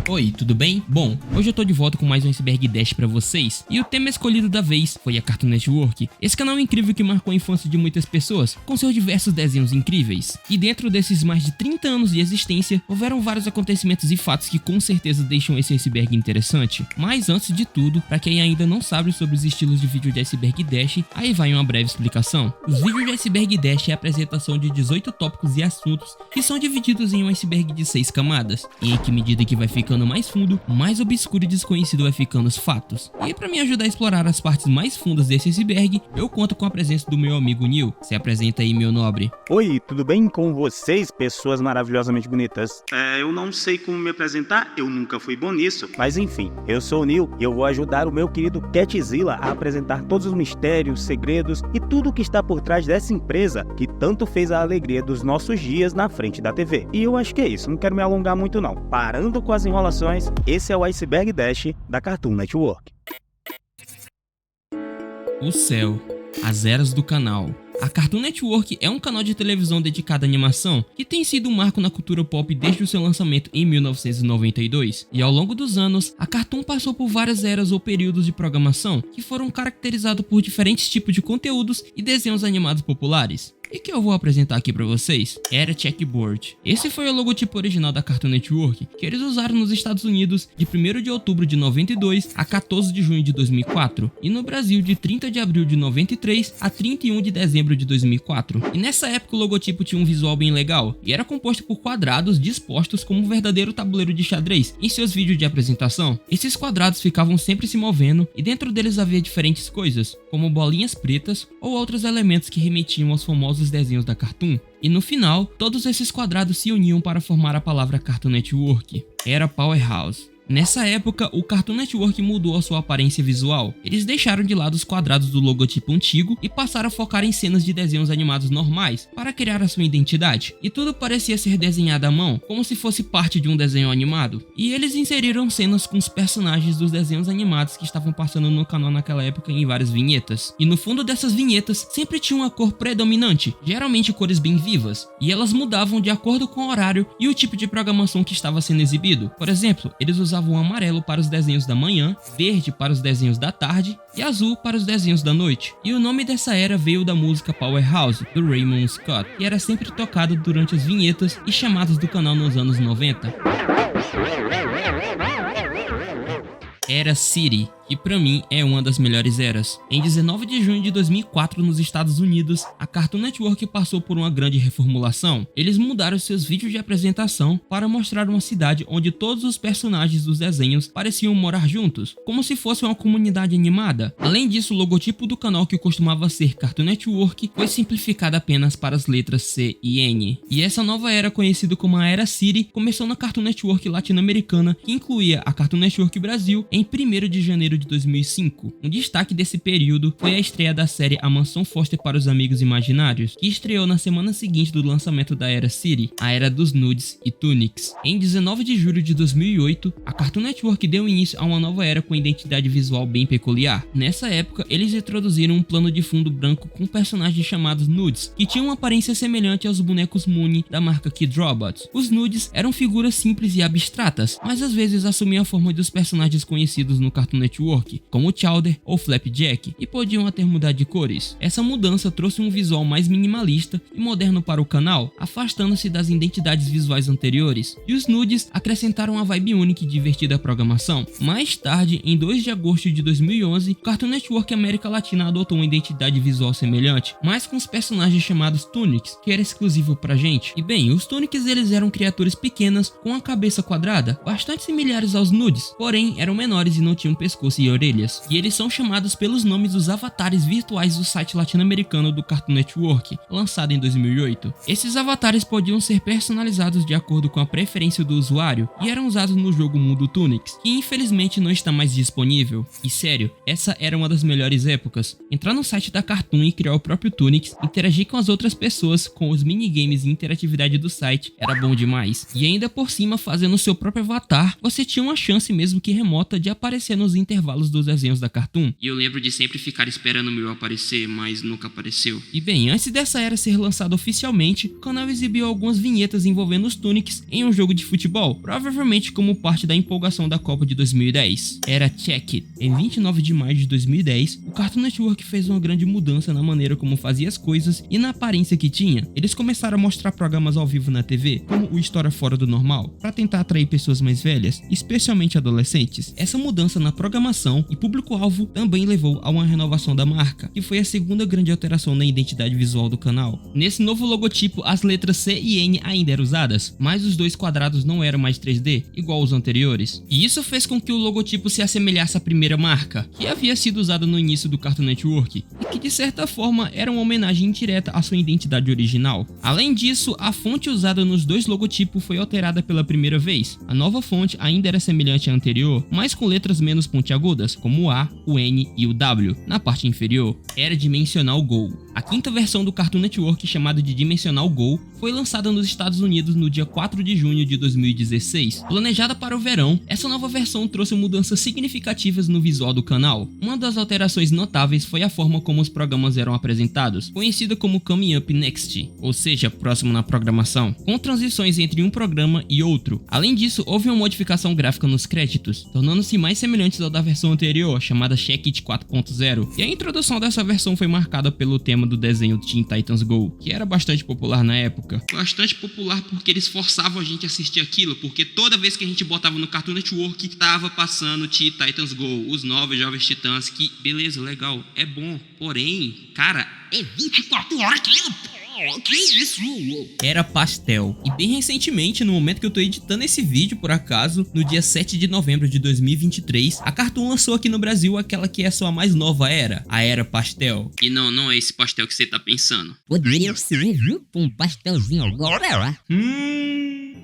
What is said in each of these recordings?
Oi, tudo bem? Bom, hoje eu tô de volta com mais um Iceberg Dash pra vocês, e o tema escolhido da vez foi a Cartoon Network, esse canal incrível que marcou a infância de muitas pessoas, com seus diversos desenhos incríveis. E dentro desses mais de 30 anos de existência, houveram vários acontecimentos e fatos que com certeza deixam esse iceberg interessante. Mas antes de tudo, pra quem ainda não sabe sobre os estilos de vídeo de Iceberg Dash, aí vai uma breve explicação. Os vídeos de Iceberg Dash é a apresentação de 18 tópicos e assuntos que são divididos em um iceberg de 6 camadas, e em que medida que vai ficando mais fundo, mais obscuro e desconhecido vai ficando os fatos. E para me ajudar a explorar as partes mais fundas desse iceberg, eu conto com a presença do meu amigo Neil. Se apresenta aí, meu nobre. Oi, tudo bem com vocês, pessoas maravilhosamente bonitas? Eu não sei como me apresentar, eu nunca fui bom nisso. Mas enfim, eu sou o Neil e eu vou ajudar o meu querido Catzilla a apresentar todos os mistérios, segredos e tudo o que está por trás dessa empresa que tanto fez a alegria dos nossos dias na frente da TV. E eu acho que é isso, não quero me alongar muito não. Parando com as enrolações, esse é o Iceberg Dash da Cartoon Network. O céu, as eras do canal. A Cartoon Network é um canal de televisão dedicado à animação que tem sido um marco na cultura pop desde o seu lançamento em 1992. E ao longo dos anos, a Cartoon passou por várias eras ou períodos de programação que foram caracterizados por diferentes tipos de conteúdos e desenhos animados populares. E que eu vou apresentar aqui pra vocês era Checkboard. Esse foi o logotipo original da Cartoon Network, que eles usaram nos Estados Unidos de 1º de outubro de 92 a 14 de junho de 2004, e no Brasil de 30 de abril de 93 a 31 de dezembro de 2004. E nessa época o logotipo tinha um visual bem legal, e era composto por quadrados dispostos como um verdadeiro tabuleiro de xadrez em seus vídeos de apresentação. Esses quadrados ficavam sempre se movendo, e dentro deles havia diferentes coisas, como bolinhas pretas ou outros elementos que remetiam aos famosos desenhos da Cartoon. E no final, todos esses quadrados se uniam para formar a palavra Cartoon Network. Era Powerhouse. Nessa época, o Cartoon Network mudou a sua aparência visual. Eles deixaram de lado os quadrados do logotipo antigo e passaram a focar em cenas de desenhos animados normais para criar a sua identidade. E tudo parecia ser desenhado à mão, como se fosse parte de um desenho animado. E eles inseriram cenas com os personagens dos desenhos animados que estavam passando no canal naquela época em várias vinhetas. E no fundo dessas vinhetas sempre tinha uma cor predominante, geralmente cores bem vivas, e elas mudavam de acordo com o horário e o tipo de programação que estava sendo exibido. Por exemplo, eles usavam amarelo para os desenhos da manhã, verde para os desenhos da tarde e azul para os desenhos da noite. E o nome dessa era veio da música Powerhouse, do Raymond Scott, que era sempre tocada durante as vinhetas e chamadas do canal nos anos 90. Era City, que pra mim é uma das melhores eras. Em 19 de junho de 2004, nos Estados Unidos, a Cartoon Network passou por uma grande reformulação. Eles mudaram seus vídeos de apresentação para mostrar uma cidade onde todos os personagens dos desenhos pareciam morar juntos, como se fosse uma comunidade animada. Além disso, o logotipo do canal, que costumava ser Cartoon Network, foi simplificado apenas para as letras C e N. E essa nova era, conhecida como a Era City, começou na Cartoon Network latino-americana, que incluía a Cartoon Network Brasil, em 1º de janeiro de 2005. Um destaque desse período foi a estreia da série A Mansão Foster para os Amigos Imaginários, que estreou na semana seguinte do lançamento da Era City, a Era dos Nudes e Tunics. Em 19 de julho de 2008, a Cartoon Network deu início a uma nova era com identidade visual bem peculiar. Nessa época, eles introduziram um plano de fundo branco com personagens chamados Nudes, que tinham uma aparência semelhante aos bonecos Mooney da marca Kid Robots. Os Nudes eram figuras simples e abstratas, mas às vezes assumiam a forma dos personagens conhecidos no Cartoon Network, como Chowder ou Flapjack, e podiam até mudar de cores. Essa mudança trouxe um visual mais minimalista e moderno para o canal, afastando-se das identidades visuais anteriores, e os Nudes acrescentaram uma vibe única e divertida à programação. Mais tarde, em 2 de agosto de 2011, o Cartoon Network América Latina adotou uma identidade visual semelhante, mas com os personagens chamados Tunics, que era exclusivo pra gente. E bem, os Tunics eles eram criaturas pequenas com a cabeça quadrada, bastante similares aos Nudes, porém eram menores e não tinham pescoço e orelhas, e eles são chamados pelos nomes dos avatares virtuais do site latino-americano do Cartoon Network, lançado em 2008. Esses avatares podiam ser personalizados de acordo com a preferência do usuário e eram usados no jogo Mundo Tunics, que infelizmente não está mais disponível. E sério, essa era uma das melhores épocas. Entrar no site da Cartoon e criar o próprio Tunics, interagir com as outras pessoas, com os minigames e interatividade do site, era bom demais. E ainda por cima, fazendo seu próprio avatar, você tinha uma chance mesmo que remota de aparecer nos intervalos intervalos dos desenhos da Cartoon. E eu lembro de sempre ficar esperando o meu aparecer, mas nunca apareceu. E bem, antes dessa era ser lançada oficialmente, o canal exibiu algumas vinhetas envolvendo os Toonics em um jogo de futebol, provavelmente como parte da empolgação da Copa de 2010. Era Check It. Em 29 de maio de 2010, o Cartoon Network fez uma grande mudança na maneira como fazia as coisas e na aparência que tinha. Eles começaram a mostrar programas ao vivo na TV, como o História Fora do Normal, para tentar atrair pessoas mais velhas, especialmente adolescentes. Essa mudança na programação e público-alvo também levou a uma renovação da marca, que foi a segunda grande alteração na identidade visual do canal. Nesse novo logotipo, as letras C e N ainda eram usadas, mas os dois quadrados não eram mais 3D, igual os anteriores. E isso fez com que o logotipo se assemelhasse à primeira marca, que havia sido usada no início do Cartoon Network, e que de certa forma era uma homenagem indireta à sua identidade original. Além disso, a fonte usada nos dois logotipos foi alterada pela primeira vez. A nova fonte ainda era semelhante à anterior, mas com letras menos pontiagudas, como o A, o N e o W, na parte inferior. Era Dimensional Go. A quinta versão do Cartoon Network, chamada de Dimensional Go, foi lançada nos Estados Unidos no dia 4 de junho de 2016. Planejada para o verão, essa nova versão trouxe mudanças significativas no visual do canal. Uma das alterações notáveis foi a forma como os programas eram apresentados, conhecida como Coming Up Next, ou seja, próximo na programação, com transições entre um programa e outro. Além disso, houve uma modificação gráfica nos créditos, tornando-se mais semelhantes ao da versão anterior, chamada Check It 4.0, e a introdução dessa versão foi marcada pelo tema do desenho Teen Titans Go, que era bastante popular na época. Bastante popular porque eles forçavam a gente a assistir aquilo, porque toda vez que a gente botava no Cartoon Network, tava passando Teen Titans Go, os novos Jovens Titãs, que beleza, legal, é bom, porém, cara, é 24 horas aquilo, que isso? Era pastel. E bem recentemente, no momento que eu tô editando esse vídeo, por acaso, no dia 7 de novembro de 2023, a Cartoon lançou aqui no Brasil aquela que é a sua mais nova era, a Era Pastel. E não é esse pastel que você tá pensando. Poderia ser, viu? Um pastelzinho agora.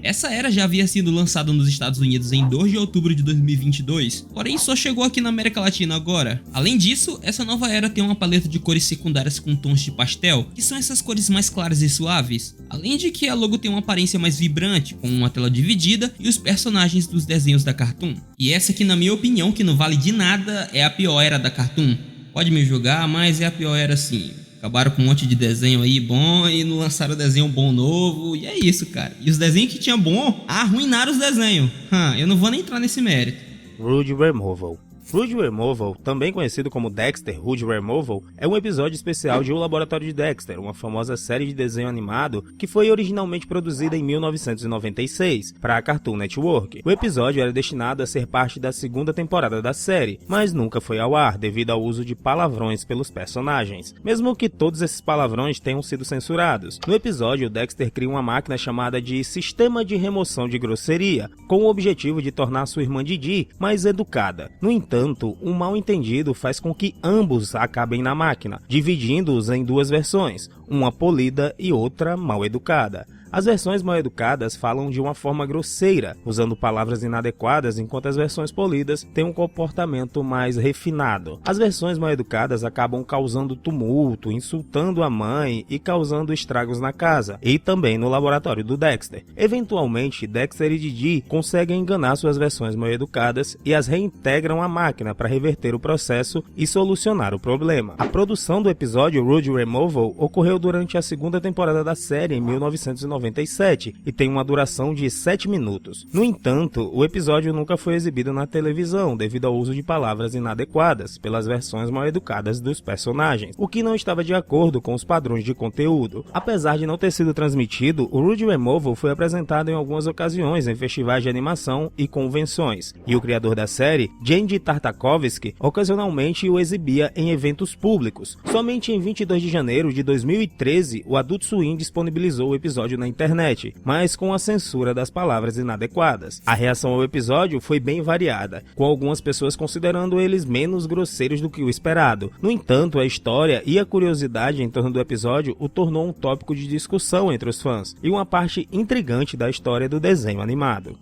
Essa era já havia sido lançada nos Estados Unidos em 2 de outubro de 2022, porém só chegou aqui na América Latina agora. Além disso, essa nova era tem uma paleta de cores secundárias com tons de pastel, que são essas cores mais claras e suaves. Além de que a logo tem uma aparência mais vibrante, com uma tela dividida e os personagens dos desenhos da Cartoon. E essa aqui, na minha opinião, que não vale de nada, é a pior era da Cartoon. Pode me julgar, mas é a pior era sim. Acabaram com um monte de desenho aí bom e não lançaram desenho bom novo. E é isso, cara. E os desenhos que tinha bom, arruinaram os desenhos. Eu não vou nem entrar nesse mérito. Rude Removal. Rude Removal, também conhecido como Dexter Rude Removal, é um episódio especial de O Laboratório de Dexter, uma famosa série de desenho animado que foi originalmente produzida em 1996 para a Cartoon Network. O episódio era destinado a ser parte da segunda temporada da série, mas nunca foi ao ar devido ao uso de palavrões pelos personagens, mesmo que todos esses palavrões tenham sido censurados. No episódio, Dexter cria uma máquina chamada de Sistema de Remoção de Grosseria, com o objetivo de tornar sua irmã Didi mais educada. No entanto, um mal-entendido faz com que ambos acabem na máquina, dividindo-os em duas versões, uma polida e outra mal-educada. As versões mal-educadas falam de uma forma grosseira, usando palavras inadequadas, enquanto as versões polidas têm um comportamento mais refinado. As versões mal-educadas acabam causando tumulto, insultando a mãe e causando estragos na casa, e também no laboratório do Dexter. Eventualmente, Dexter e Didi conseguem enganar suas versões mal-educadas e as reintegram à máquina para reverter o processo e solucionar o problema. A produção do episódio Rude Removal ocorreu durante a segunda temporada da série em 1997 e tem uma duração de 7 minutos. No entanto, o episódio nunca foi exibido na televisão devido ao uso de palavras inadequadas pelas versões mal educadas dos personagens, o que não estava de acordo com os padrões de conteúdo. Apesar de não ter sido transmitido, o Rude Removal foi apresentado em algumas ocasiões em festivais de animação e convenções, e o criador da série, Genndy Tartakovsky, ocasionalmente o exibia em eventos públicos. Somente em 22 de janeiro de 2013, o Adult Swim disponibilizou o episódio na internet, mas com a censura das palavras inadequadas. A reação ao episódio foi bem variada, com algumas pessoas considerando eles menos grosseiros do que o esperado. No entanto, a história e a curiosidade em torno do episódio o tornou um tópico de discussão entre os fãs e uma parte intrigante da história do desenho animado.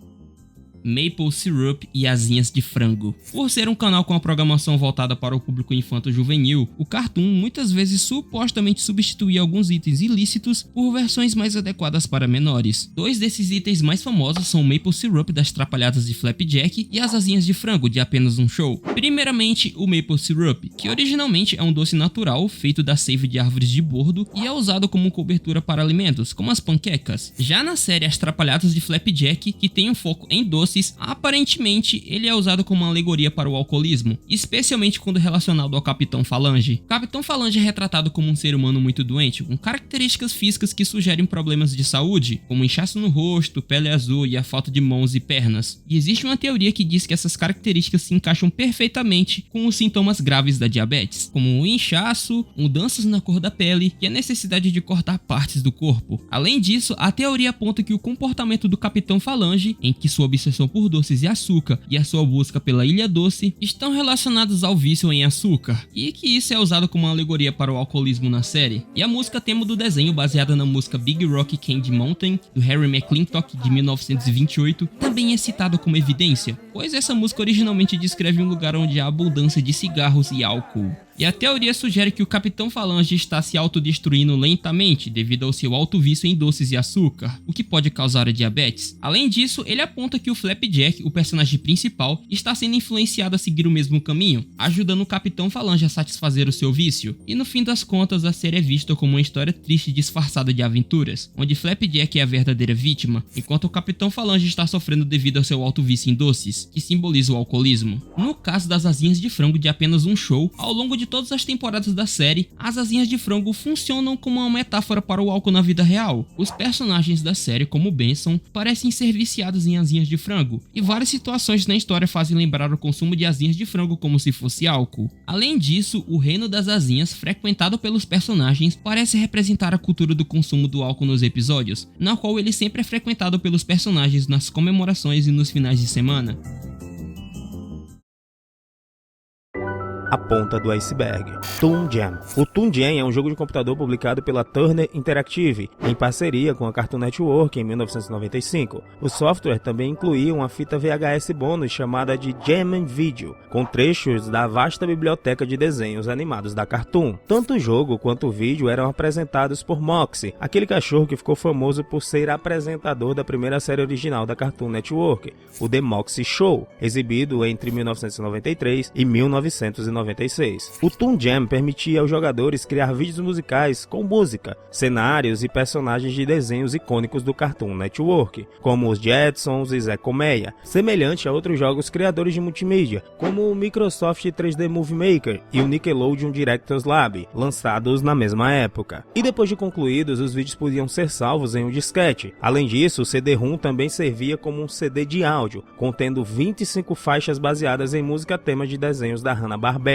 Maple Syrup e Asinhas de Frango. Por ser um canal com a programação voltada para o público infanto-juvenil, o Cartoon muitas vezes supostamente substituía alguns itens ilícitos por versões mais adequadas para menores. Dois desses itens mais famosos são o Maple Syrup das Trapalhadas de Flapjack e as Asinhas de Frango de Apenas um Show. Primeiramente, o Maple Syrup, que originalmente é um doce natural feito da seiva de árvores de bordo e é usado como cobertura para alimentos, como as panquecas. Já na série As Trapalhadas de Flapjack, que tem um foco em doces, aparentemente ele é usado como uma alegoria para o alcoolismo, especialmente quando relacionado ao Capitão Falange. O Capitão Falange é retratado como um ser humano muito doente, com características físicas que sugerem problemas de saúde, como inchaço no rosto, pele azul e a falta de mãos e pernas. E existe uma teoria que diz que essas características se encaixam perfeitamente com os sintomas graves da diabetes, como o inchaço, mudanças na cor da pele e a necessidade de cortar partes do corpo. Além disso, a teoria aponta que o comportamento do Capitão Falange, em que sua obsessão por doces e açúcar e a sua busca pela Ilha Doce estão relacionados ao vício em açúcar, e que isso é usado como uma alegoria para o alcoolismo na série. E a música tema do desenho, baseada na música Big Rock Candy Mountain, do Harry McClintock de 1928, também é citada como evidência, pois essa música originalmente descreve um lugar onde há abundância de cigarros e álcool. E a teoria sugere que o Capitão Falange está se autodestruindo lentamente devido ao seu alto vício em doces e açúcar, o que pode causar a diabetes. Além disso, ele aponta que o Flapjack, o personagem principal, está sendo influenciado a seguir o mesmo caminho, ajudando o Capitão Falange a satisfazer o seu vício. E no fim das contas, a série é vista como uma história triste disfarçada de aventuras, onde Flapjack é a verdadeira vítima, enquanto o Capitão Falange está sofrendo devido ao seu alto vício em doces, que simboliza o alcoolismo. No caso das Asinhas de Frango de Apenas um Show, ao longo de todas as temporadas da série, as Asinhas de Frango funcionam como uma metáfora para o álcool na vida real. Os personagens da série, como Benson, parecem ser viciados em asinhas de frango, e várias situações na história fazem lembrar o consumo de asinhas de frango como se fosse álcool. Além disso, o reino das asinhas, frequentado pelos personagens, parece representar a cultura do consumo do álcool nos episódios, na qual ele sempre é frequentado pelos personagens nas comemorações e nos finais de semana. A ponta do iceberg. Toon Jam. O Toon Jam é um jogo de computador publicado pela Turner Interactive, em parceria com a Cartoon Network em 1995. O software também incluía uma fita VHS bônus chamada de Jam Video, com trechos da vasta biblioteca de desenhos animados da Cartoon. Tanto o jogo quanto o vídeo eram apresentados por Moxie, aquele cachorro que ficou famoso por ser apresentador da primeira série original da Cartoon Network, o The Moxie Show, exibido entre 1993 e 1996. O Toon Jam permitia aos jogadores criar vídeos musicais com música, cenários e personagens de desenhos icônicos do Cartoon Network, como os Jetsons e Zé Colmeia, semelhante a outros jogos criadores de multimídia, como o Microsoft 3D Movie Maker e o Nickelodeon Directors Lab, lançados na mesma época. E depois de concluídos, os vídeos podiam ser salvos em um disquete. Além disso, o CD-ROM também servia como um CD de áudio, contendo 25 faixas baseadas em música tema de desenhos da Hanna-Barbera.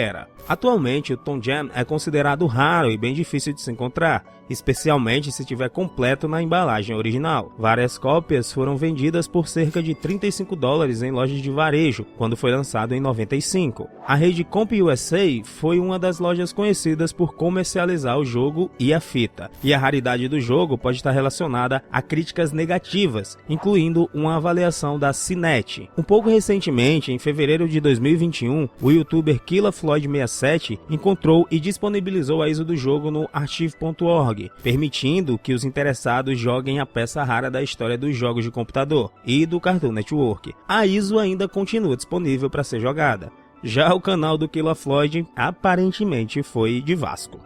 Atualmente, o Toon Jam é considerado raro e bem difícil de se encontrar, especialmente se estiver completo na embalagem original. Várias cópias foram vendidas por cerca de $35 em lojas de varejo, quando foi lançado em 95. A rede Comp USA foi uma das lojas conhecidas por comercializar o jogo e a fita, e a raridade do jogo pode estar relacionada a críticas negativas, incluindo uma avaliação da CNET. Um pouco recentemente, em fevereiro de 2021, o youtuber KillaFloyd67 encontrou e disponibilizou a ISO do jogo no archive.org, permitindo que os interessados joguem a peça rara da história dos jogos de computador e do Cartoon Network. A ISO ainda continua disponível para ser jogada. Já o canal do KillaFloyd aparentemente foi de Vasco.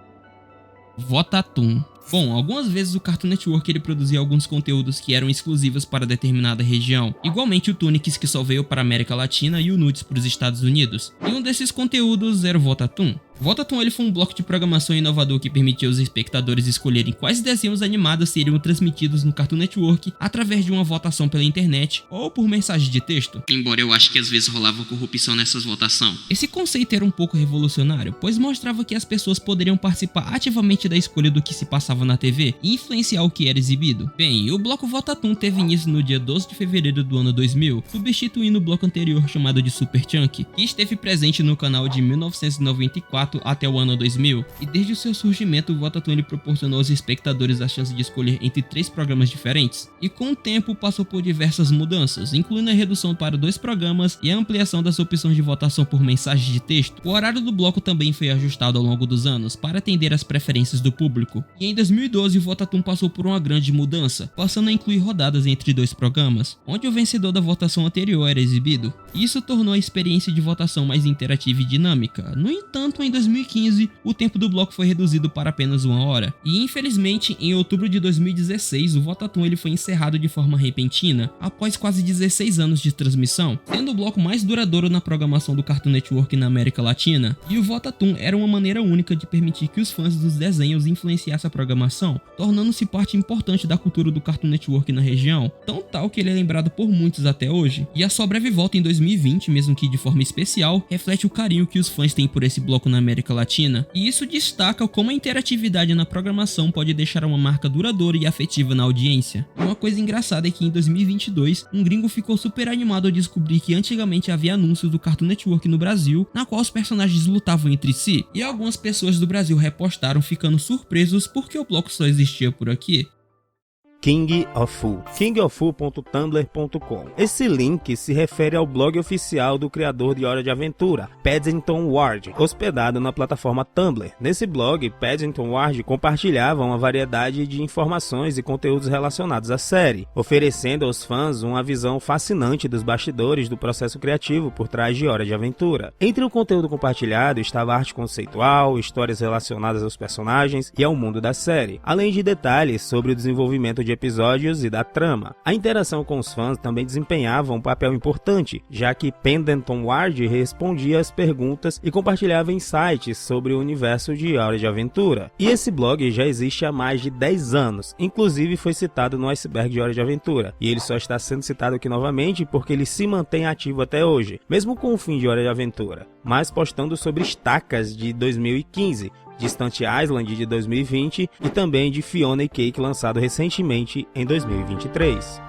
Votatum. Bom, algumas vezes o Cartoon Network ele produzia alguns conteúdos que eram exclusivos para determinada região, igualmente o Toonix, que só veio para a América Latina, e o Nuts para os Estados Unidos. E um desses conteúdos era o Votatum. Votatum ele foi um bloco de programação inovador que permitia aos espectadores escolherem quais desenhos animados seriam transmitidos no Cartoon Network através de uma votação pela internet ou por mensagem de texto. Embora eu acho que às vezes rolava corrupção nessas votações. Esse conceito era um pouco revolucionário, pois mostrava que as pessoas poderiam participar ativamente da escolha do que se passava na TV e influenciar o que era exibido. Bem, o bloco Votatum teve início no dia 12 de fevereiro do ano 2000, substituindo o bloco anterior chamado de Super Chunk, que esteve presente no canal de 1994 formato até o ano 2000, e desde o seu surgimento o Voltatun ele proporcionou aos espectadores a chance de escolher entre 3 programas diferentes, e com o tempo passou por diversas mudanças, incluindo a redução para 2 programas e a ampliação das opções de votação por mensagem de texto. O horário do bloco também foi ajustado ao longo dos anos para atender às preferências do público, e em 2012 o Voltatun passou por uma grande mudança, passando a incluir rodadas entre 2 programas, onde o vencedor da votação anterior era exibido. Isso tornou a experiência de votação mais interativa e dinâmica. No entanto, em 2015, o tempo do bloco foi reduzido para apenas 1 hora, e infelizmente, em outubro de 2016, o Voltatun ele foi encerrado de forma repentina, após quase 16 anos de transmissão, sendo o bloco mais duradouro na programação do Cartoon Network na América Latina, e o Voltatun era uma maneira única de permitir que os fãs dos desenhos influenciassem a programação, tornando-se parte importante da cultura do Cartoon Network na região, tão tal que ele é lembrado por muitos até hoje, e a sua breve volta em 2020, mesmo que de forma especial, reflete o carinho que os fãs têm por esse bloco na América Latina, e isso destaca como a interatividade na programação pode deixar uma marca duradoura e afetiva na audiência. Uma coisa engraçada é que em 2022, um gringo ficou super animado ao descobrir que antigamente havia anúncios do Cartoon Network no Brasil, na qual os personagens lutavam entre si, e algumas pessoas do Brasil repostaram ficando surpresos porque o bloco só existia por aqui. King of Fu, kingofu.tumblr.com. Esse link se refere ao blog oficial do criador de Hora de Aventura, Paddington Ward, hospedado na plataforma Tumblr. Nesse blog, Paddington Ward compartilhava uma variedade de informações e conteúdos relacionados à série, oferecendo aos fãs uma visão fascinante dos bastidores do processo criativo por trás de Hora de Aventura. Entre o conteúdo compartilhado estava arte conceitual, histórias relacionadas aos personagens e ao mundo da série, além de detalhes sobre o desenvolvimento de episódios e da trama. A interação com os fãs também desempenhava um papel importante, já que Paddington Ward respondia às perguntas e compartilhava insights sobre o universo de Hora de Aventura. E esse blog já existe há mais de 10 anos, inclusive foi citado no iceberg de Hora de Aventura, e ele só está sendo citado aqui novamente porque ele se mantém ativo até hoje, mesmo com o fim de Hora de Aventura, mas postando sobre estacas de 2015, de Stunt Island de 2020 e também de Fiona e Cake lançado recentemente em 2023.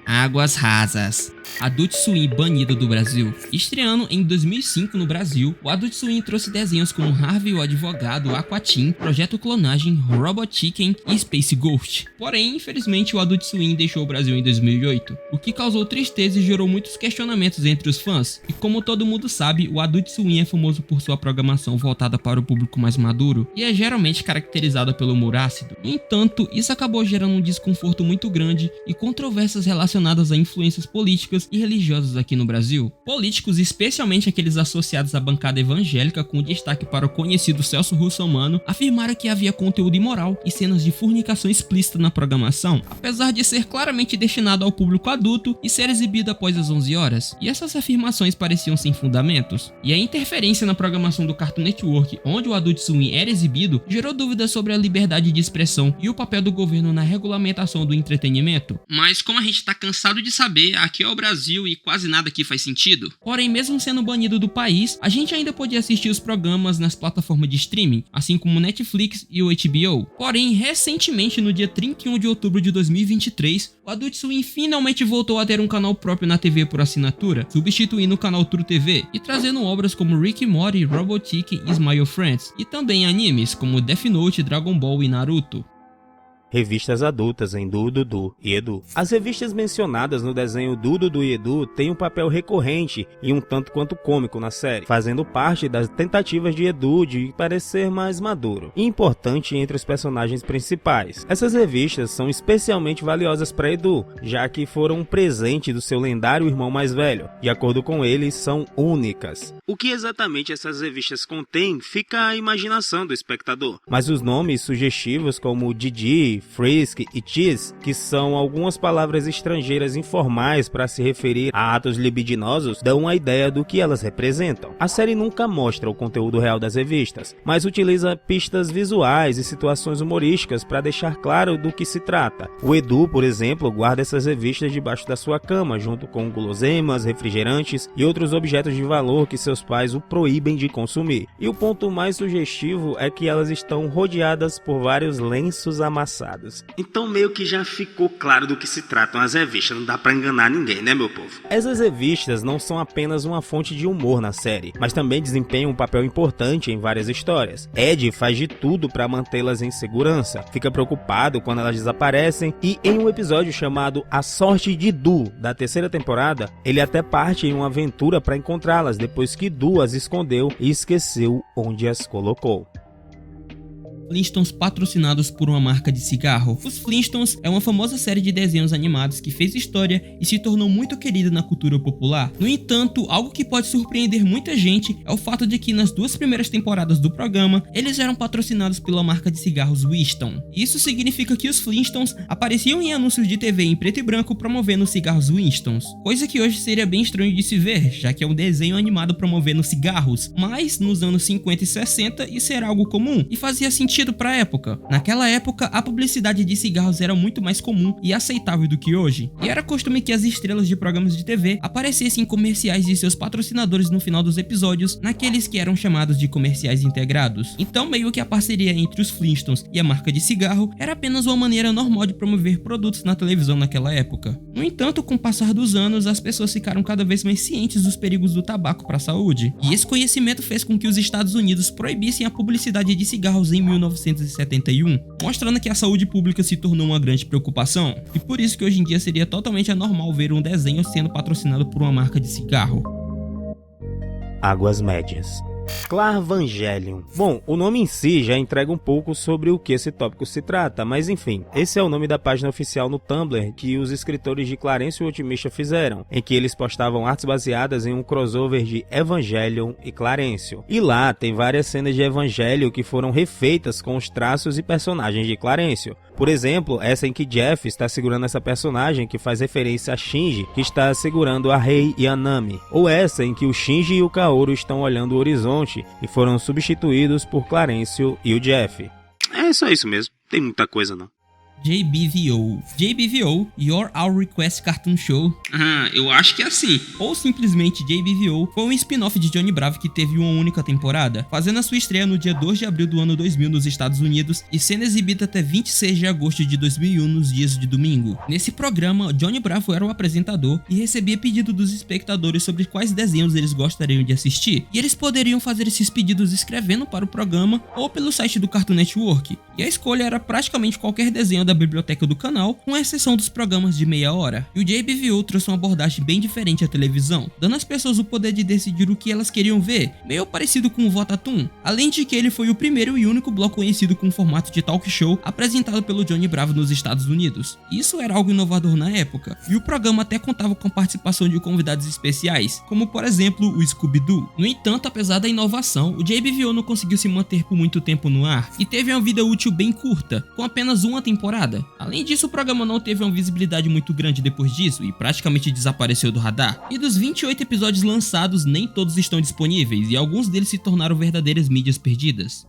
Águas Rasas. Adult Swim banido do Brasil. Estreando em 2005 no Brasil, o Adult Swim trouxe desenhos como Harvey o Advogado, Aquatim, Projeto Clonagem, Robot Chicken e Space Ghost. Porém, infelizmente, o Adult Swim deixou o Brasil em 2008, o que causou tristeza e gerou muitos questionamentos entre os fãs. E como todo mundo sabe, o Adult Swim é famoso por sua programação voltada para o público mais maduro e é geralmente caracterizada pelo humor ácido. No entanto, isso acabou gerando um desconforto muito grande e controvérsias relacionadas a influências políticas e religiosas aqui no Brasil. Políticos, especialmente aqueles associados à bancada evangélica, com destaque para o conhecido Celso Russomano, afirmaram que havia conteúdo imoral e cenas de fornicação explícita na programação, apesar de ser claramente destinado ao público adulto e ser exibido após as 11 horas. E essas afirmações pareciam sem fundamentos. E a interferência na programação do Cartoon Network, onde o Adult Swim era exibido, gerou dúvidas sobre a liberdade de expressão e o papel do governo na regulamentação do entretenimento. Mas como a gente tá cansado de saber, aqui é o Brasil e quase nada aqui faz sentido. Porém, mesmo sendo banido do país, a gente ainda podia assistir os programas nas plataformas de streaming, assim como Netflix e o HBO. Porém, recentemente, no dia 31 de outubro de 2023, o Adult Swim finalmente voltou a ter um canal próprio na TV por assinatura, substituindo o canal True TV e trazendo obras como Rick e Morty, Robot Chicken e Smile Friends, e também animes como Death Note, Dragon Ball e Naruto. Revistas adultas em Dudu e Edu. As revistas mencionadas no desenho Dudu e Edu têm um papel recorrente e um tanto quanto cômico na série, fazendo parte das tentativas de Edu de parecer mais maduro e importante entre os personagens principais. Essas revistas são especialmente valiosas para Edu, já que foram um presente do seu lendário irmão mais velho. De acordo com ele, são únicas. O que exatamente essas revistas contêm fica à imaginação do espectador. Mas os nomes sugestivos como Didi, Frisk e Cheese, que são algumas palavras estrangeiras informais para se referir a atos libidinosos, dão uma ideia do que elas representam. A série nunca mostra o conteúdo real das revistas, mas utiliza pistas visuais e situações humorísticas para deixar claro do que se trata. O Edu, por exemplo, guarda essas revistas debaixo da sua cama, junto com guloseimas, refrigerantes e outros objetos de valor que seus pais o proíbem de consumir. E o ponto mais sugestivo é que elas estão rodeadas por vários lenços amassados. temporadas. Então meio que já ficou claro do que se tratam as revistas, não dá pra enganar ninguém, né, meu povo? Essas revistas não são apenas uma fonte de humor na série, mas também desempenham um papel importante em várias histórias. Ed faz de tudo para mantê-las em segurança, fica preocupado quando elas desaparecem e em um episódio chamado A Sorte de Du, da terceira temporada, ele até parte em uma aventura para encontrá-las depois que Du as escondeu e esqueceu onde as colocou. Flintstones patrocinados por uma marca de cigarro. Os Flintstones é uma famosa série de desenhos animados que fez história e se tornou muito querida na cultura popular. No entanto, algo que pode surpreender muita gente é o fato de que nas duas primeiras temporadas do programa, eles eram patrocinados pela marca de cigarros Winston. Isso significa que os Flintstones apareciam em anúncios de TV em preto e branco promovendo cigarros Winstons, coisa que hoje seria bem estranho de se ver, já que é um desenho animado promovendo cigarros, mas nos anos 50 e 60 isso era algo comum e fazia sentido para a época. Naquela época, a publicidade de cigarros era muito mais comum e aceitável do que hoje, e era costume que as estrelas de programas de TV aparecessem em comerciais de seus patrocinadores no final dos episódios, naqueles que eram chamados de comerciais integrados. Então, meio que a parceria entre os Flintstones e a marca de cigarro era apenas uma maneira normal de promover produtos na televisão naquela época. No entanto, com o passar dos anos, as pessoas ficaram cada vez mais cientes dos perigos do tabaco para a saúde, e esse conhecimento fez com que os Estados Unidos proibissem a publicidade de cigarros em 1971, mostrando que a saúde pública se tornou uma grande preocupação, e por isso que hoje em dia seria totalmente anormal ver um desenho sendo patrocinado por uma marca de cigarro. Águas Médias. Clarvangelion. Bom, o nome em si já entrega um pouco sobre o que esse tópico se trata, mas enfim, esse é o nome da página oficial no Tumblr que os escritores de Clarencio o Otimista fizeram, em que eles postavam artes baseadas em um crossover de Evangelion e Clarencio. E lá tem várias cenas de Evangelho que foram refeitas com os traços e personagens de Clarencio. Por exemplo, essa em que Jeff está segurando essa personagem que faz referência a Shinji, que está segurando a Rei e a Nami. Ou essa em que o Shinji e o Kaoru estão olhando o horizonte e foram substituídos por Clarencio e o Jeff. É só isso mesmo, tem muita coisa não. JBVO, Your Our Request Cartoon Show. Eu acho que é assim. Ou simplesmente JBVO, foi um spin-off de Johnny Bravo que teve uma única temporada, fazendo a sua estreia no dia 2 de abril do ano 2000 nos Estados Unidos e sendo exibida até 26 de agosto de 2001 nos dias de domingo. Nesse programa, Johnny Bravo era o apresentador e recebia pedido dos espectadores sobre quais desenhos eles gostariam de assistir, e eles poderiam fazer esses pedidos escrevendo para o programa ou pelo site do Cartoon Network, e a escolha era praticamente qualquer desenho da biblioteca do canal, com exceção dos programas de meia hora. E o JBVO trouxe uma abordagem bem diferente à televisão, dando às pessoas o poder de decidir o que elas queriam ver, meio parecido com o Votatum, além de que ele foi o primeiro e único bloco conhecido com o formato de talk show apresentado pelo Johnny Bravo nos Estados Unidos. Isso era algo inovador na época, e o programa até contava com a participação de convidados especiais, como por exemplo o Scooby-Doo. No entanto, apesar da inovação, o JBVO não conseguiu se manter por muito tempo no ar, e teve uma vida útil bem curta, com apenas uma temporada. Além disso, o programa não teve uma visibilidade muito grande depois disso e praticamente desapareceu do radar. E dos 28 episódios lançados, nem todos estão disponíveis e alguns deles se tornaram verdadeiras mídias perdidas.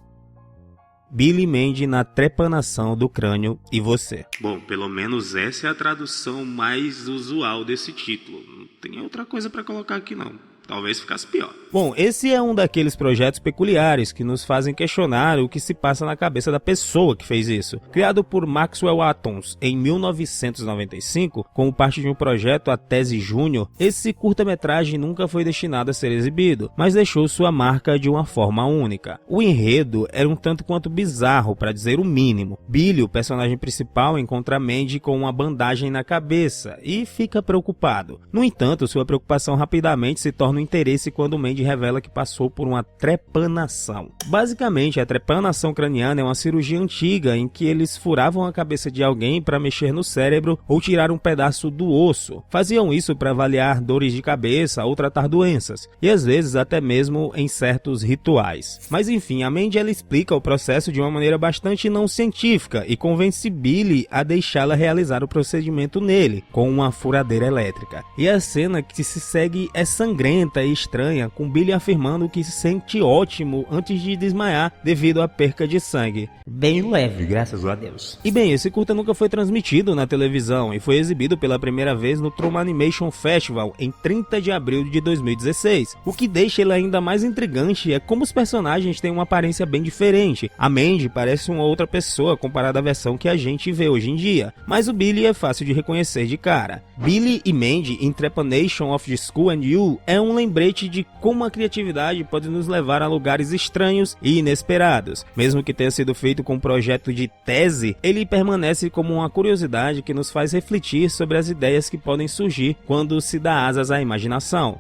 Billy Mandy na trepanação do crânio e você. Bom, pelo menos essa é a tradução mais usual desse título. Não tem outra coisa pra colocar aqui não. Talvez ficasse pior. Bom, esse é um daqueles projetos peculiares que nos fazem questionar o que se passa na cabeça da pessoa que fez isso. Criado por Maxwell Atoms em 1995, como parte de um projeto A Tese Júnior, esse curta-metragem nunca foi destinado a ser exibido, mas deixou sua marca de uma forma única. O enredo era um tanto quanto bizarro, para dizer o mínimo. Billy, o personagem principal, encontra Mandy com uma bandagem na cabeça e fica preocupado. No entanto, sua preocupação rapidamente se torna um interesse quando Mandy revela que passou por uma trepanação. Basicamente, a trepanação craniana é uma cirurgia antiga em que eles furavam a cabeça de alguém para mexer no cérebro ou tirar um pedaço do osso. Faziam isso para avaliar dores de cabeça ou tratar doenças, e às vezes até mesmo em certos rituais. Mas enfim, a Mandy ela explica o processo de uma maneira bastante não científica e convence Billy a deixá-la realizar o procedimento nele, com uma furadeira elétrica. E a cena que se segue é sangrenta lenta e estranha, com Billy afirmando que se sente ótimo antes de desmaiar devido à perca de sangue. Bem leve, graças a Deus. E bem, esse curta nunca foi transmitido na televisão e foi exibido pela primeira vez no Troma Animation Festival em 30 de abril de 2016. O que deixa ele ainda mais intrigante é como os personagens têm uma aparência bem diferente. A Mandy parece uma outra pessoa comparada à versão que a gente vê hoje em dia, mas o Billy é fácil de reconhecer de cara. Billy e Mandy em Trepanation of the School and You é um lembrete de como a criatividade pode nos levar a lugares estranhos e inesperados. Mesmo que tenha sido feito com um projeto de tese, ele permanece como uma curiosidade que nos faz refletir sobre as ideias que podem surgir quando se dá asas à imaginação.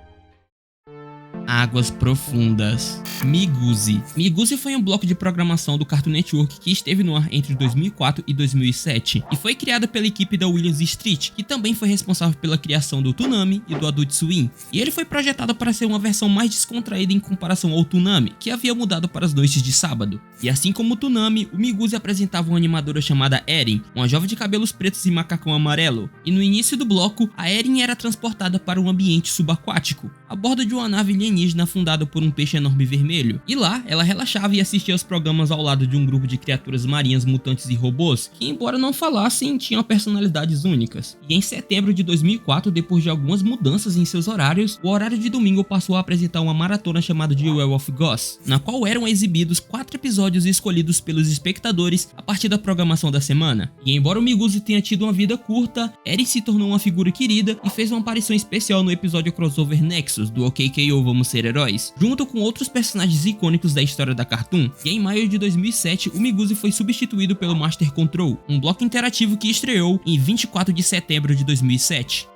Águas Profundas. Miguzi. Miguzi foi um bloco de programação do Cartoon Network que esteve no ar entre 2004 e 2007 e foi criada pela equipe da Williams Street, que também foi responsável pela criação do Toonami e do Adult Swim. E ele foi projetado para ser uma versão mais descontraída em comparação ao Toonami, que havia mudado para as noites de sábado. E assim como o Toonami, o Miguzi apresentava uma animadora chamada Erin, uma jovem de cabelos pretos e macacão amarelo. E no início do bloco, a Erin era transportada para um ambiente subaquático, a bordo de uma nave alienígena fundada por um peixe enorme vermelho. E lá, ela relaxava e assistia aos programas ao lado de um grupo de criaturas marinhas, mutantes e robôs, que embora não falassem, tinham personalidades únicas. E em setembro de 2004, depois de algumas mudanças em seus horários, o horário de domingo passou a apresentar uma maratona chamada de Well of Goss, na qual eram exibidos 4 episódios escolhidos pelos espectadores a partir da programação da semana. E embora o Miguzi tenha tido uma vida curta, Erin se tornou uma figura querida e fez uma aparição especial no episódio crossover Nexus, do OKKO Vamos Ser Heróis, junto com outros personagens icônicos da história da Cartoon. E em maio de 2007, o Miguzi foi substituído pelo Master Control, um bloco interativo que estreou em 24 de setembro de 2007.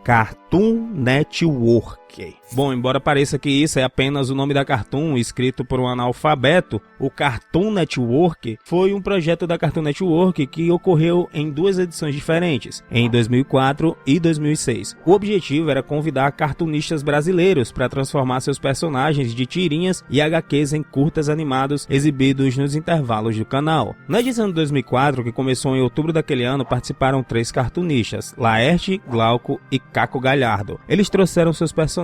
Cartoon Network. Bom, embora pareça que isso é apenas o nome da Cartoon escrito por um analfabeto, o Cartoon Network foi um projeto da Cartoon Network que ocorreu em 2 edições diferentes, em 2004 e 2006. O objetivo era convidar cartunistas brasileiros para transformar seus personagens de tirinhas e HQs em curtas animados exibidos nos intervalos do canal. Na edição de 2004, que começou em outubro daquele ano, participaram 3 cartunistas, Laerte, Glauco e Caco Galhardo. Eles trouxeram seus personagens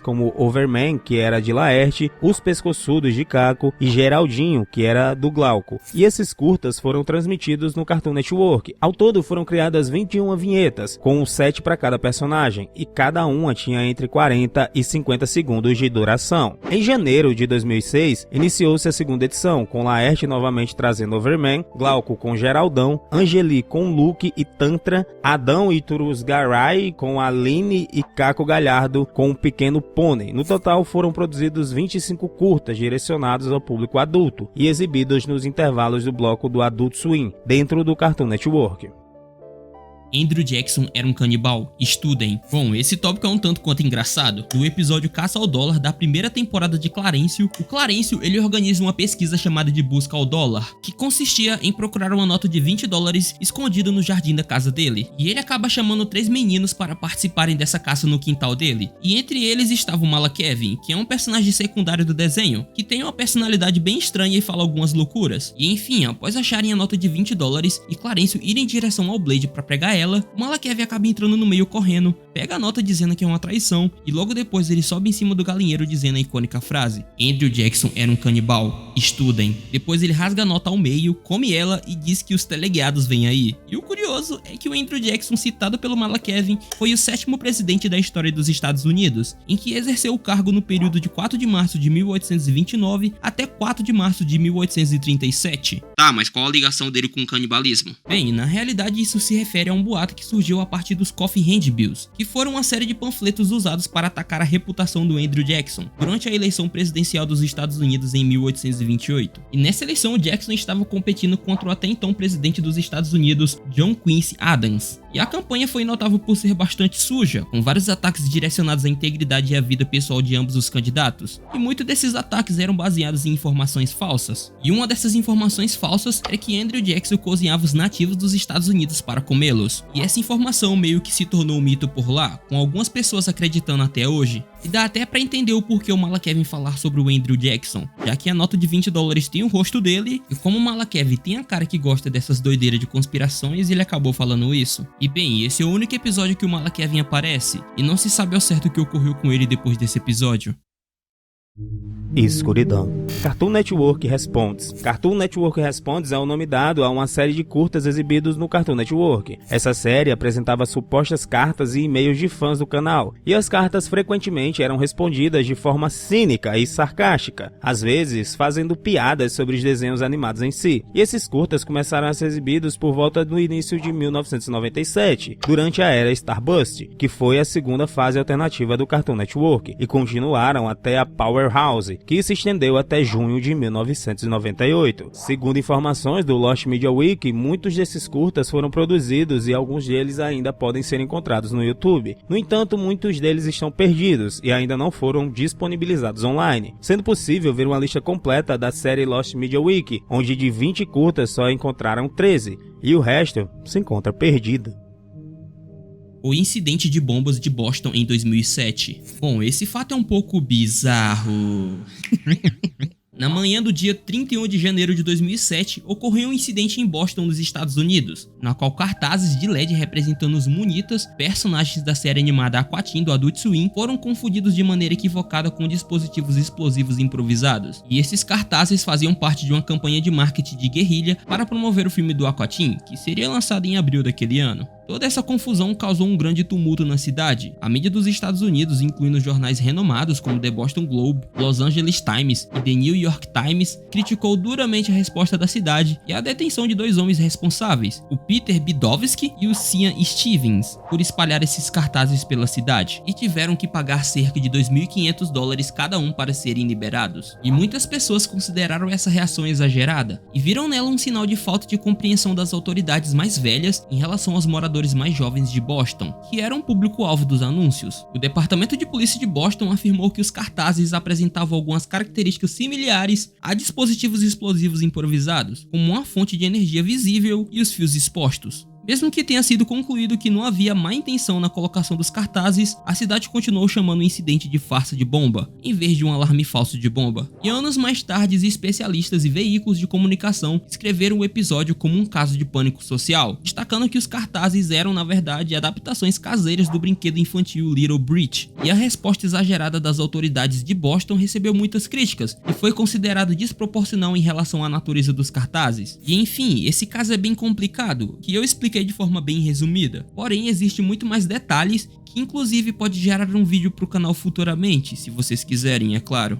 como Overman, que era de Laerte, Os Pescoçudos de Caco e Geraldinho, que era do Glauco. E esses curtas foram transmitidos no Cartoon Network. Ao todo foram criadas 21 vinhetas, com 7 para cada personagem, e cada uma tinha entre 40 e 50 segundos de duração. Em janeiro de 2006, iniciou-se a segunda edição, com Laerte novamente trazendo Overman, Glauco com Geraldão, Angeli com Luke e Tantra, Adão e Turusgaray com Aline e Caco Galhardo com um Pequeno Pônei. No total foram produzidos 25 curtas direcionados ao público adulto e exibidos nos intervalos do bloco do Adult Swim, dentro do Cartoon Network. Andrew Jackson era um canibal? Estudem. Bom, esse tópico é um tanto quanto engraçado. No episódio Caça ao Dólar da primeira temporada de Clarencio, o Clarencio ele organiza uma pesquisa chamada de Busca ao Dólar, que consistia em procurar uma nota de $20 escondida no jardim da casa dele. E ele acaba chamando 3 meninos para participarem dessa caça no quintal dele. E entre eles estava o Mala Kevin, que é um personagem secundário do desenho, que tem uma personalidade bem estranha e fala algumas loucuras. E enfim, após acharem a nota de $20 e Clarencio ir em direção ao Blade para pegar ela, o Malakev acaba entrando no meio correndo, pega a nota dizendo que é uma traição e logo depois ele sobe em cima do galinheiro dizendo a icônica frase: Andrew Jackson era um canibal, estudem. Depois ele rasga a nota ao meio, come ela e diz que os teleguiados vêm aí. E o curioso é que o Andrew Jackson, citado pelo Malakev, foi o 7º presidente da história dos Estados Unidos, em que exerceu o cargo no período de 4 de março de 1829 até 4 de março de 1837. Tá, mas qual a ligação dele com o canibalismo? Bem, na realidade isso se refere a um boato que surgiu a partir dos Coffee Handbills, que foram uma série de panfletos usados para atacar a reputação do Andrew Jackson durante a eleição presidencial dos Estados Unidos em 1828. E nessa eleição o Jackson estava competindo contra o até então presidente dos Estados Unidos, John Quincy Adams. E a campanha foi notável por ser bastante suja, com vários ataques direcionados à integridade e à vida pessoal de ambos os candidatos. E muitos desses ataques eram baseados em informações falsas. E uma dessas informações falsas é que Andrew Jackson cozinhava os nativos dos Estados Unidos para comê-los. E essa informação meio que se tornou um mito por lá, com algumas pessoas acreditando até hoje. E dá até pra entender o porquê o Malakev falar sobre o Andrew Jackson, já que a nota de $20 tem o rosto dele, e como o Malakev tem a cara que gosta dessas doideiras de conspirações, ele acabou falando isso. E bem, esse é o único episódio que o Malakev aparece, e não se sabe ao certo o que ocorreu com ele depois desse episódio. Escuridão. Cartoon Network Responds. Cartoon Network Responds é o nome dado a uma série de curtas exibidos no Cartoon Network. Essa série apresentava supostas cartas e e-mails de fãs do canal, e as cartas frequentemente eram respondidas de forma cínica e sarcástica, às vezes fazendo piadas sobre os desenhos animados em si. E esses curtas começaram a ser exibidos por volta do início de 1997, durante a era Starbust, que foi a segunda fase alternativa do Cartoon Network, e continuaram até a Powerhouse, que se estendeu até junho de 1998. Segundo informações do Lost Media Wiki, muitos desses curtas foram produzidos e alguns deles ainda podem ser encontrados no YouTube. No entanto, muitos deles estão perdidos e ainda não foram disponibilizados online, sendo possível ver uma lista completa da série Lost Media Wiki, onde de 20 curtas só encontraram 13, e o resto se encontra perdido. O incidente de bombas de Boston em 2007. Bom, esse fato é um pouco bizarro. Na manhã do dia 31 de janeiro de 2007, ocorreu um incidente em Boston, nos Estados Unidos, na qual cartazes de LED representando os Munitas, personagens da série animada Aquatim do Adult Swim, foram confundidos de maneira equivocada com dispositivos explosivos improvisados. E esses cartazes faziam parte de uma campanha de marketing de guerrilha para promover o filme do Aquatim, que seria lançado em abril daquele ano. Toda essa confusão causou um grande tumulto na cidade. A mídia dos Estados Unidos, incluindo jornais renomados como The Boston Globe, Los Angeles Times e The New York Times, criticou duramente a resposta da cidade e a detenção de 2 homens responsáveis, o Peter Bidowski e o Cian Stevens, por espalhar esses cartazes pela cidade, e tiveram que pagar cerca de $2.500 cada um para serem liberados. E muitas pessoas consideraram essa reação exagerada e viram nela um sinal de falta de compreensão das autoridades mais velhas em relação aos moradores mais jovens de Boston, que eram o público-alvo dos anúncios. O Departamento de Polícia de Boston afirmou que os cartazes apresentavam algumas características similares a dispositivos explosivos improvisados, como uma fonte de energia visível e os fios expostos. Mesmo que tenha sido concluído que não havia má intenção na colocação dos cartazes, a cidade continuou chamando o incidente de farsa de bomba, em vez de um alarme falso de bomba. E anos mais tarde, especialistas e veículos de comunicação escreveram o episódio como um caso de pânico social, destacando que os cartazes eram, na verdade, adaptações caseiras do brinquedo infantil Little Breach. E a resposta exagerada das autoridades de Boston recebeu muitas críticas, e foi considerado desproporcional em relação à natureza dos cartazes. E enfim, esse caso é bem complicado, que eu expliquei de forma bem resumida, porém existe muito mais detalhes que inclusive pode gerar um vídeo para o canal futuramente, se vocês quiserem, é claro.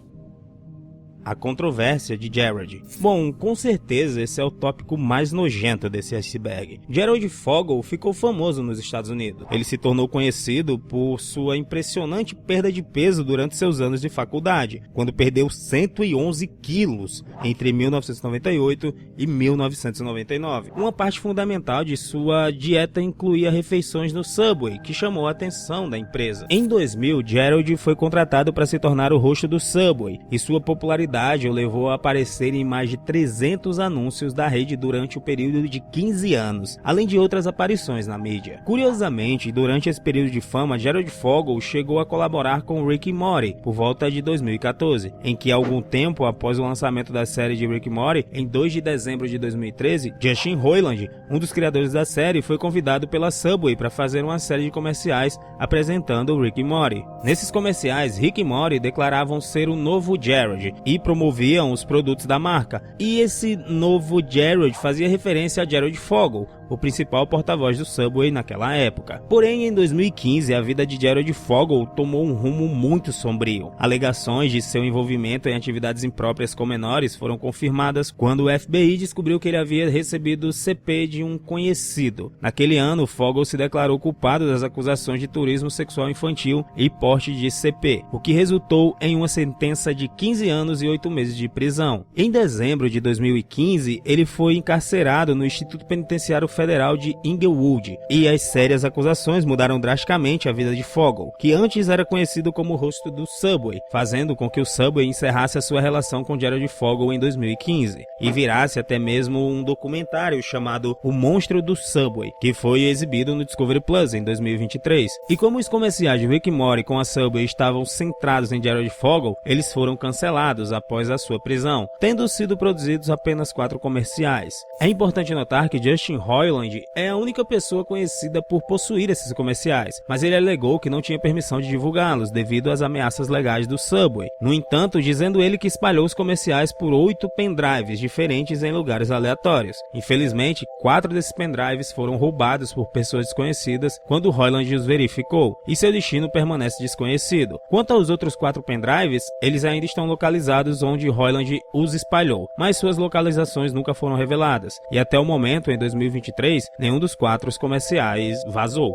A controvérsia de Jared. Bom, com certeza esse é o tópico mais nojento desse iceberg. Gerald Fogel ficou famoso nos Estados Unidos. Ele se tornou conhecido por sua impressionante perda de peso durante seus anos de faculdade, quando perdeu 111 quilos entre 1998 e 1999. Uma parte fundamental de sua dieta incluía refeições no Subway, que chamou a atenção da empresa. Em 2000, Gerald foi contratado para se tornar o rosto do Subway, e sua popularidade o levou a aparecer em mais de 300 anúncios da rede durante o período de 15 anos, além de outras aparições na mídia. Curiosamente, durante esse período de fama, Gerald Fogel chegou a colaborar com Rick e Morty por volta de 2014, em que algum tempo após o lançamento da série de Rick e Morty, em 2 de dezembro de 2013, Justin Roiland, um dos criadores da série, foi convidado pela Subway para fazer uma série de comerciais apresentando Rick e Morty. Nesses comerciais, Rick e Morty declaravam ser o novo Jared e promoviam os produtos da marca, e esse novo Jared fazia referência a Gerald Fogel, o principal porta-voz do Subway naquela época. Porém, em 2015, a vida de Gerald Fogel tomou um rumo muito sombrio. Alegações de seu envolvimento em atividades impróprias com menores foram confirmadas quando o FBI descobriu que ele havia recebido CP de um conhecido. Naquele ano, Fogel se declarou culpado das acusações de turismo sexual infantil e porte de CP, o que resultou em uma sentença de 15 anos e 8 meses de prisão. Em dezembro de 2015, ele foi encarcerado no Instituto Penitenciário Federal Federal de Inglewood, e as sérias acusações mudaram drasticamente a vida de Fogel, que antes era conhecido como o rosto do Subway, fazendo com que o Subway encerrasse a sua relação com Gerald Fogel em 2015, e virasse até mesmo um documentário chamado O Monstro do Subway, que foi exibido no Discovery Plus em 2023. E como os comerciais de Rick e Morty com a Subway estavam centrados em Gerald Fogel, eles foram cancelados após a sua prisão, tendo sido produzidos apenas 4 comerciais. É importante notar que Justin Roiland é a única pessoa conhecida por possuir esses comerciais, mas ele alegou que não tinha permissão de divulgá-los devido às ameaças legais do Subway. No entanto, dizendo ele que espalhou os comerciais por 8 pendrives diferentes em lugares aleatórios. Infelizmente, 4 desses pendrives foram roubados por pessoas desconhecidas quando Roiland os verificou, e seu destino permanece desconhecido. Quanto aos outros 4 pendrives, eles ainda estão localizados onde Roiland os espalhou, mas suas localizações nunca foram reveladas, e até o momento, em 2023, nenhum dos 4 comerciais vazou.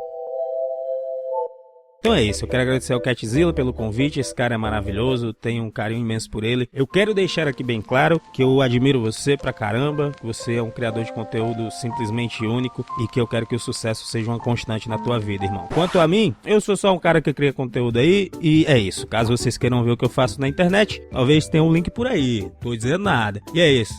Então é isso, eu quero agradecer ao Catzilla pelo convite, esse cara é maravilhoso, tenho um carinho imenso por ele. Eu quero deixar aqui bem claro que eu admiro você pra caramba, que você é um criador de conteúdo simplesmente único e que eu quero que o sucesso seja uma constante na tua vida, irmão. Quanto a mim, eu sou só um cara que cria conteúdo aí e é isso. Caso vocês queiram ver o que eu faço na internet, talvez tenha um link por aí, tô dizendo nada. E é isso.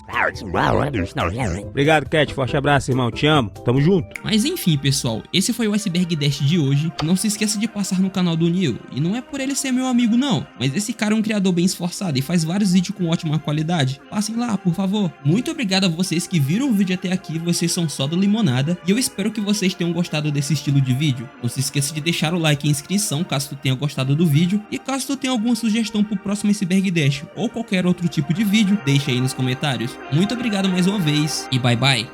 Obrigado, Cat, forte abraço, irmão, te amo, tamo junto. Mas enfim, pessoal, esse foi o Iceberg Dash de hoje. Não se esqueça de passar no canal do Neil, e não é por ele ser meu amigo não, mas esse cara é um criador bem esforçado e faz vários vídeos com ótima qualidade. Passem lá, por favor. Muito obrigado a vocês que viram o vídeo até aqui, vocês são só da limonada, e eu espero que vocês tenham gostado desse estilo de vídeo. Não se esqueça de deixar o like e inscrição caso tu tenha gostado do vídeo, e caso tu tenha alguma sugestão pro próximo Iceberg Dash ou qualquer outro tipo de vídeo, deixa aí nos comentários. Muito obrigado mais uma vez, e bye bye.